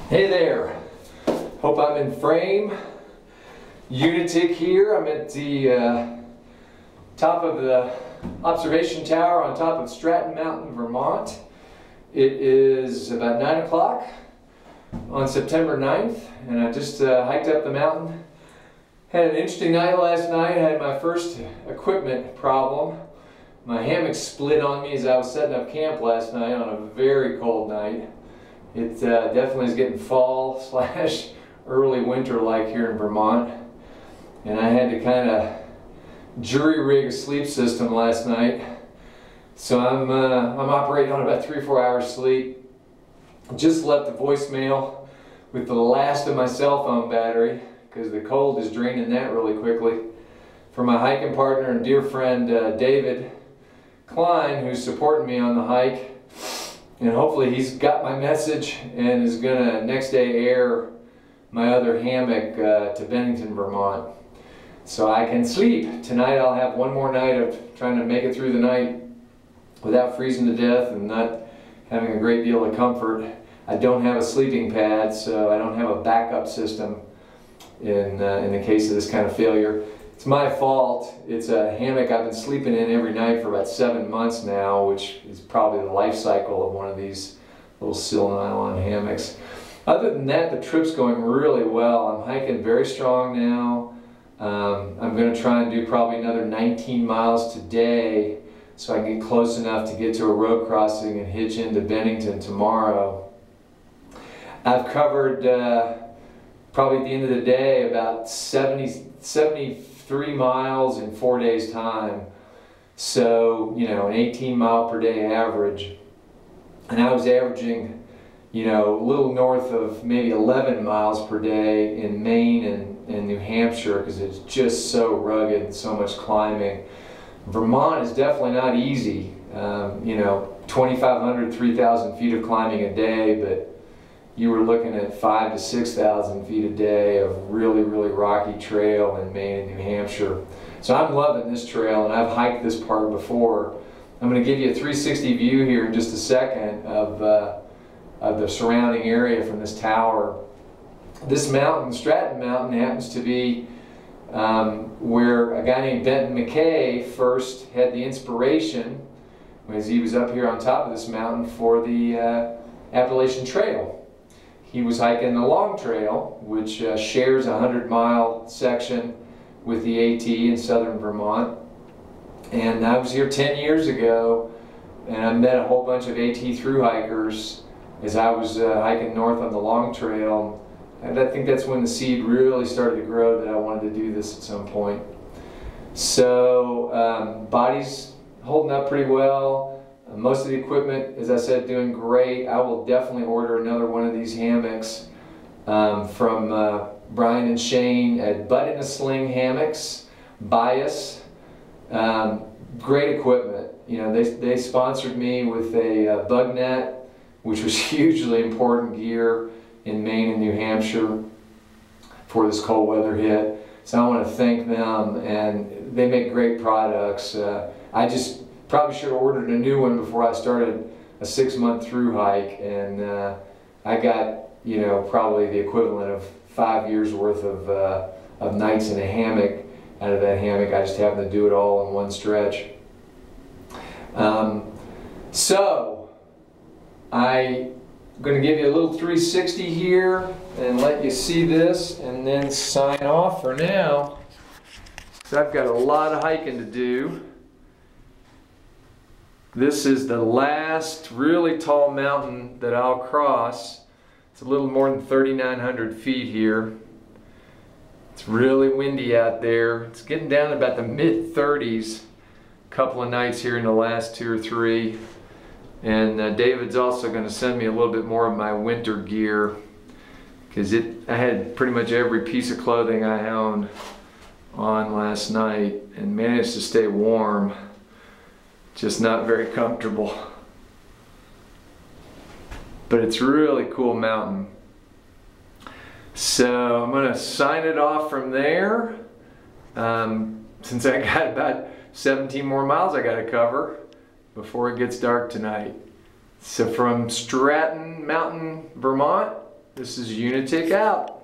Hey there, hope I'm in frame. Unitic here. I'm at the top of the observation tower on top of Stratton Mountain, Vermont. It is about 9 o'clock on September 9th, and I just hiked up the mountain. Had an interesting night last night. I had my first equipment problem. My hammock split on me as I was setting up camp last night on a very cold night. It definitely is getting fall / early winter like here in Vermont. And I had to kind of jury rig a sleep system last night. So I'm operating on about 3 or 4 hours sleep. Just left a voicemail with the last of my cell phone battery because the cold is draining that really quickly. For my hiking partner and dear friend David Klein, who's supporting me on the hike. And hopefully he's got my message and is gonna next day air my other hammock to Bennington, Vermont, so I can sleep. Tonight I'll have one more night of trying to make it through the night without freezing to death and not having a great deal of comfort. I don't have a sleeping pad, so I don't have a backup system in the case of this kind of failure. It's my fault. It's a hammock I've been sleeping in every night for about 7 months now, which is probably the life cycle of one of these little sil nylon hammocks. Other than that, the trip's going really well. I'm hiking very strong now. I'm going to try and do probably another 19 miles today so I can get close enough to get to a road crossing and hitch into Bennington tomorrow. I've covered probably at the end of the day about 73 miles in 4 days' time. So, you know, an 18-mile per day average. And I was averaging, you know, a little north of maybe 11 miles per day in Maine and New Hampshire because it's just so rugged and so much climbing. Vermont is definitely not easy. You know, 2,500, 3,000 feet of climbing a day, but you were looking at 5,000 to 6,000 feet a day of really, really rocky trail in Maine and New Hampshire. So I'm loving this trail, and I've hiked this part before. I'm going to give you a 360 view here in just a second of the surrounding area from this tower. This mountain, Stratton Mountain, happens to be where a guy named Benton McKay first had the inspiration as he was up here on top of this mountain for the Appalachian Trail. He was hiking the Long Trail, which shares a 100-mile section with the AT in southern Vermont. And I was here 10 years ago, and I met a whole bunch of AT thru hikers as I was hiking north on the Long Trail. And I think that's when the seed really started to grow that I wanted to do this at some point. So body's holding up pretty well. Most of the equipment, as I said, doing great. I will definitely order another one of these hammocks from Brian and Shane at Butt in a Sling Hammocks, Bias. Great equipment. You know, they sponsored me with a bug net, which was hugely important gear in Maine and New Hampshire before this cold weather hit. So I want to thank them, and they make great products. I just probably should have ordered a new one before I started a 6-month through hike, and I got, you know, probably the equivalent of 5 years worth of nights in a hammock out of that hammock. I just happened to do it all in one stretch. So I'm going to give you a little 360 here and let you see this and then sign off for now. So I've got a lot of hiking to do. This is the last really tall mountain that I'll cross. It's a little more than 3,900 feet here. It's really windy out there. It's getting down to about the mid-30s a couple of nights here in the last 2 or 3. And David's also going to send me a little bit more of my winter gear because I had pretty much every piece of clothing I owned on last night and managed to stay warm. Just not very comfortable. But it's a really cool mountain. So I'm going to sign it off from there. Since I got about 17 more miles I got to cover before it gets dark tonight. So from Stratton Mountain, Vermont, this is Unitic out.